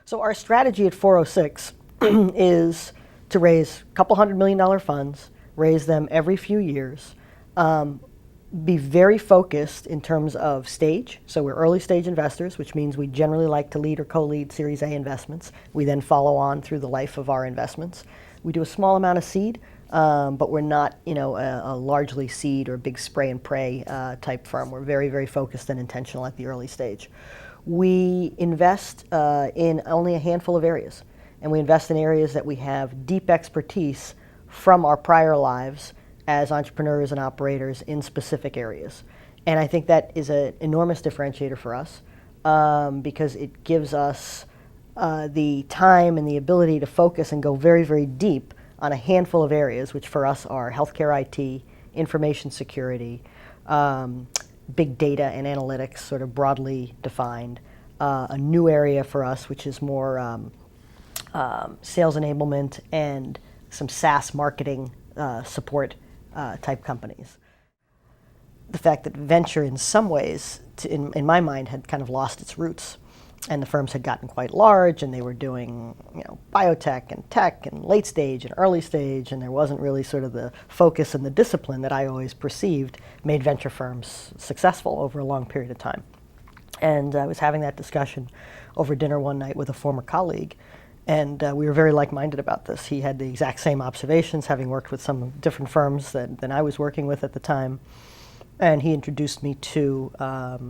So our strategy at 406 is to raise a couple $100 million funds, raise them every few years, be very focused in terms of stage. So we're early stage investors, which means we generally like to lead or co-lead Series A investments. We then follow on through the life of our investments. We do a small amount of seed, but we're not, a largely seed or big spray and pray type firm. We're very, very focused and intentional at the early stage. We invest in only a handful of areas, and we invest in areas that we have deep expertise from our prior lives as entrepreneurs and operators in specific areas. And I think that is an enormous differentiator for us because it gives us the time and the ability to focus and go very, very deep on a handful of areas, which for us are healthcare IT, information security, big data and analytics, sort of broadly defined. A new area for us, which is more sales enablement and some SaaS marketing support type companies. The fact that venture in some ways, in my mind, had kind of lost its roots, and the firms had gotten quite large, and they were doing biotech and tech and late stage and early stage, and there wasn't really sort of the focus and the discipline that I always perceived made venture firms successful over a long period of time. And I was having that discussion over dinner one night with a former colleague, and we were very like-minded about this. He had the exact same observations, having worked with some different firms than I was working with at the time. And he introduced me to a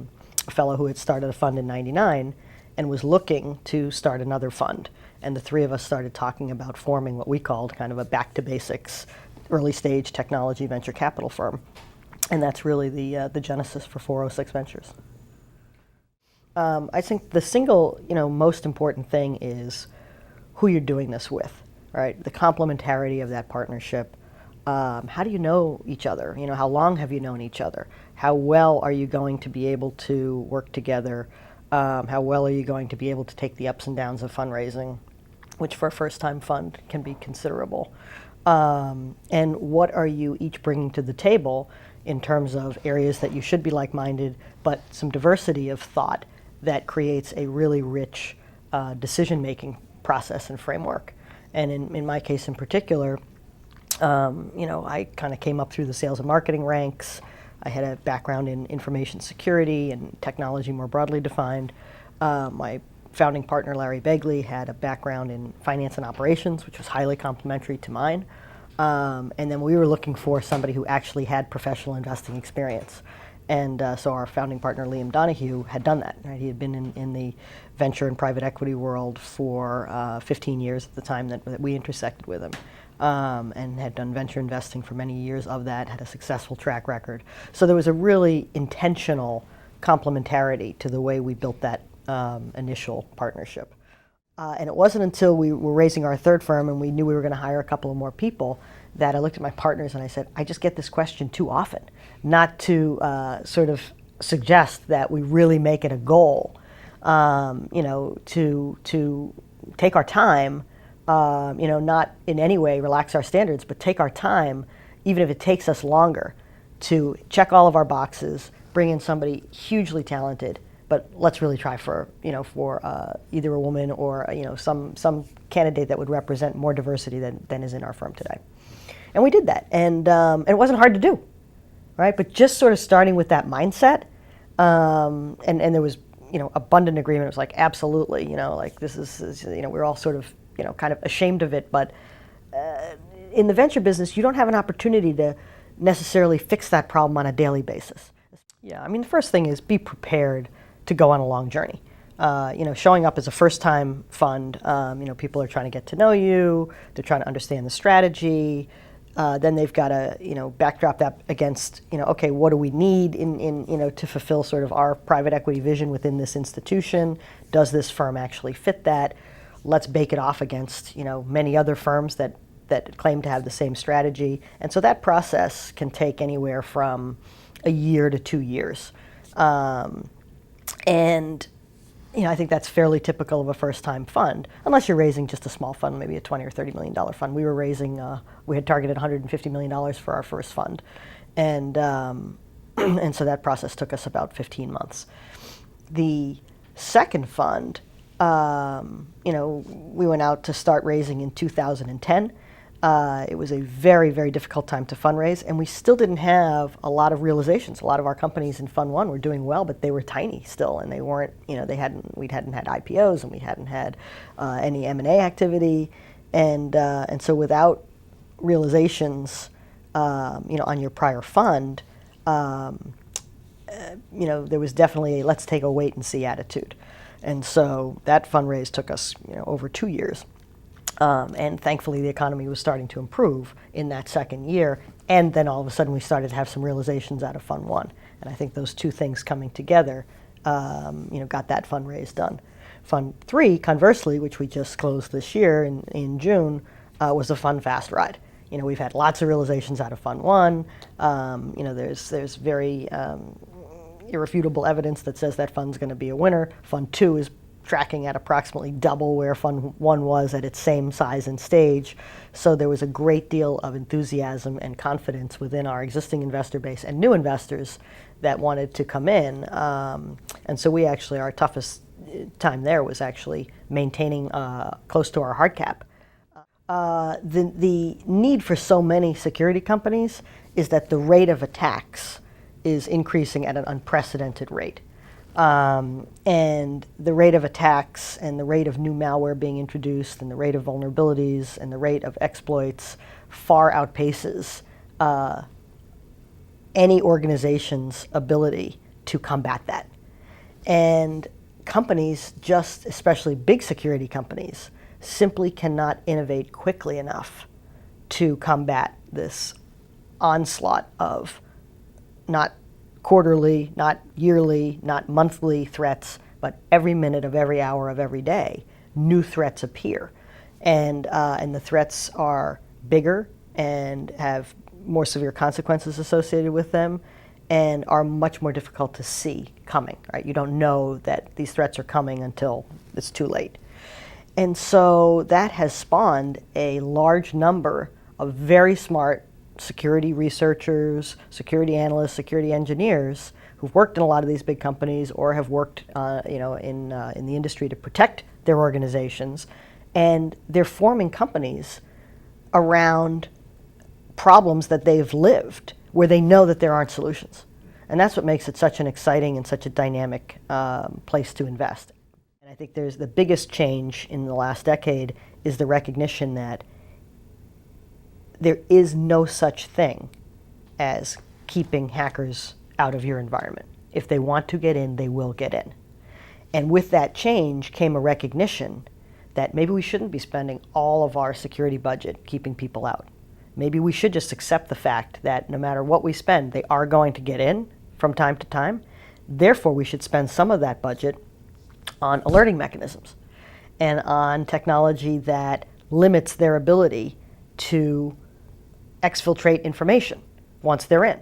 fellow who had started a fund in '99 and was looking to start another fund. And the three of us started talking about forming what we called kind of a back-to-basics, early-stage technology venture capital firm. And that's really the genesis for 406 Ventures. I think the single, most important thing is who you're doing this with, right? The complementarity of that partnership. How do you know each other? How long have you known each other? How well are you going to be able to work together? How well are you going to be able to take the ups and downs of fundraising, which for a first-time fund can be considerable? And what are you each bringing to the table in terms of areas that you should be like-minded, but some diversity of thought that creates a really rich decision-making process and framework. And in my case in particular, I kind of came up through the sales and marketing ranks. I had a background in information security and technology more broadly defined. My founding partner, Larry Begley, had a background in finance and operations, which was highly complementary to mine. And then we were looking for somebody who actually had professional investing experience. And so our founding partner, Liam Donahue, had done that. Right? He had been in the venture and private equity world for 15 years at the time that we intersected with him, and had done venture investing for many years of that, had a successful track record. So there was a really intentional complementarity to the way we built that initial partnership. And it wasn't until we were raising our third firm and we knew we were going to hire a couple of more people that I looked at my partners and I said, I just get this question too often, not to sort of suggest that we really make it a goal, to take our time, not in any way relax our standards, but take our time, even if it takes us longer, to check all of our boxes, bring in somebody hugely talented, but let's really try for either a woman or some candidate that would represent more diversity than is in our firm today. And we did that, and it wasn't hard to do, right? But just sort of starting with that mindset, and there was abundant agreement. It was like absolutely, this is we're all sort of kind of ashamed of it, but in the venture business, you don't have an opportunity to necessarily fix that problem on a daily basis. Yeah, I mean the first thing is be prepared to go on a long journey. Showing up as a first-time fund, people are trying to get to know you. They're trying to understand the strategy. Then they've got to, backdrop that against, okay, what do we need to fulfill sort of our private equity vision within this institution? Does this firm actually fit that? Let's bake it off against, many other firms that claim to have the same strategy. And so that process can take anywhere from a year to 2 years. And I think that's fairly typical of a first-time fund, unless you're raising just a small fund, maybe a $20 or $30 million fund. We were raising, we had targeted $150 million for our first fund, and so that process took us about 15 months. The second fund We went out to start raising in 2010. It was a very, very difficult time to fundraise, and we still didn't have a lot of realizations. A lot of our companies in Fund 1 were doing well, but they were tiny still, and they weren't, we hadn't had IPOs, and we hadn't had any M&A activity, and so without realizations, on your prior fund, there was definitely a let's take a wait and see attitude. And so that fundraise took us, over 2 years. And thankfully the economy was starting to improve in that second year. And then all of a sudden we started to have some realizations out of Fund 1. And I think those two things coming together, got that fundraise done. Fund 3, conversely, which we just closed this year in June, was a fun, fast ride. We've had lots of realizations out of Fund 1. There's very irrefutable evidence that says that fund's going to be a winner. Fund 2 is tracking at approximately double where Fund 1 was at its same size and stage. So there was a great deal of enthusiasm and confidence within our existing investor base and new investors that wanted to come in. And so our toughest time there was actually maintaining close to our hard cap. The need for so many security companies is that the rate of attacks is increasing at an unprecedented rate. And the rate of attacks and the rate of new malware being introduced and the rate of vulnerabilities and the rate of exploits far outpaces any organization's ability to combat that. And companies, especially big security companies, simply cannot innovate quickly enough to combat this onslaught of not quarterly, not yearly, not monthly threats, but every minute of every hour of every day, new threats appear. And the threats are bigger and have more severe consequences associated with them and are much more difficult to see coming, right? You don't know that these threats are coming until it's too late. And so that has spawned a large number of very smart security researchers, security analysts, security engineers who've worked in a lot of these big companies or have worked in the industry to protect their organizations. And they're forming companies around problems that they've lived where they know that there aren't solutions. And that's what makes it such an exciting and such a dynamic place to invest. And I think there's the biggest change in the last decade is the recognition that there is no such thing as keeping hackers out of your environment. If they want to get in, they will get in. And with that change came a recognition that maybe we shouldn't be spending all of our security budget keeping people out. Maybe we should just accept the fact that no matter what we spend, they are going to get in from time to time. Therefore, we should spend some of that budget on alerting mechanisms and on technology that limits their ability to exfiltrate information once they're in.